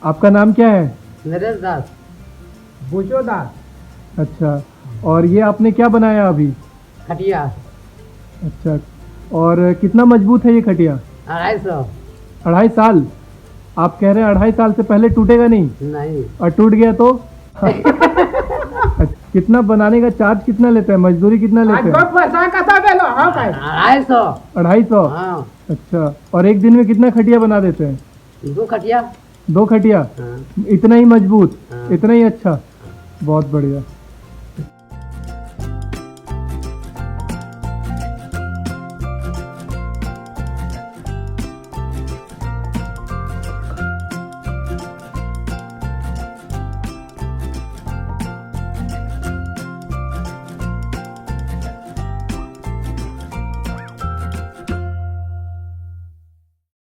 आपका नाम क्या है? नरेश दास। भूचो दास। अच्छा, और ये आपने क्या बनाया अभी? खटिया। अच्छा, और कितना मजबूत है ये खटिया? 250। 2.5 साल? आप कह रहे हैं 2.5 साल से पहले टूटेगा नहीं, नहीं। और टूट गया तो? अच्छा, कितना बनाने का चार्ज कितना लेते हैं, मजदूरी कितना आज लेते हैं? बघ पैसा कसा गेलो हाँ काय 250। 250? हाँ। अच्छा, और एक दिन में कितना खटिया बना देते हैं? 2 खटिया। 2 खटिया? हाँ। इतना ही मजबूत, हाँ। इतना ही अच्छा, बहुत बढ़िया।